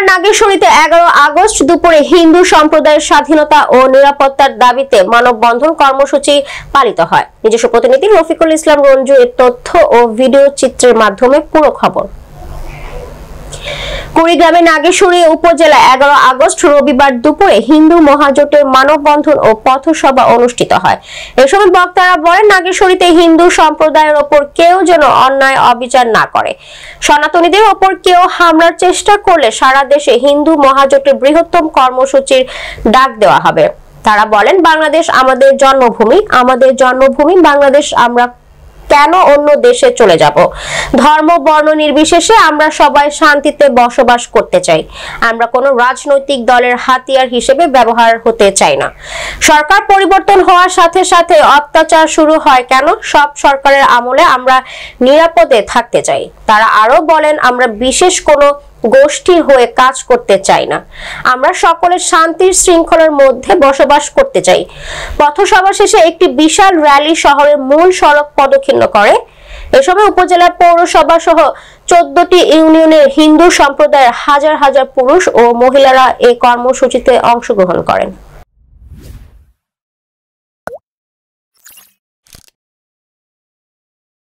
কুমিল্লার নাগেশ্বরীতে 11 আগস্ট দুপুরে হিন্দু সম্প্রদায়ের স্বাধীনতা ও নিরাপত্তার দাবিতে মানববন্ধন কর্মসূচি পালিত হয়। নিজস্ব প্রতিনিধি রফিকুল ইসলাম রঞ্জু এর তথ্য ও ভিডিও চিত্রের মাধ্যমে পুরো খবর। কুড়িগ্রামের নাগেশ্বরী উপজেলা 11 আগস্ট রবিবার দুপুরে হিন্দু মহাজোটের মানববন্ধন ও পথসভা অনুষ্ঠিত হয়। এ সময় বক্তারা বলেন, নাগেশ্বরীতে হিন্দু সম্প্রদায়ের ওপর কেউ যেন অন্যায় অবিচার না করে। সনাতনীদের ওপর কেউ হামলার চেষ্টা করলে সারা দেশে হিন্দু মহাজোটের বৃহত্তম কর্মসূচির ডাক দেওয়া হবে। তারা বলেন, বাংলাদেশ আমাদের জন্মভূমি বাংলাদেশ, আমরা কেন অন্য দেশে চলে যাব? ধর্ম বর্ণ নির্বিশেষে আমরা সবাই শান্তিতে বসবাস করতে চাই। আমরা কোনো রাজনৈতিক দলের হাতিয়ার হিসেবে ব্যবহার হতে চাই না। সরকার পরিবর্তন হওয়ার সাথে সাথে অত্যাচার শুরু হয় কেন? সব সরকারের আমলে আমরা নিরাপদে থাকতে চাই। তারা আরো বলেন, আমরা বিশেষ কোনো গোষ্ঠীর হয়ে কাজ করতে চাই না। আমরা সকলে শান্তির শৃঙ্খলার মধ্যে বসবাস করতে চাই। পথসভা শেষে একটি বিশাল র্যালি শহরের মূল সড়ক প্রদক্ষিণ করে। এ সময় উপজেলা পৌরসভা সহ 14টি ইউনিয়নের হিন্দু সম্প্রদায়ের হাজার হাজার পুরুষ ও মহিলারা এই কর্মসূচিতে অংশগ্রহণ করেন।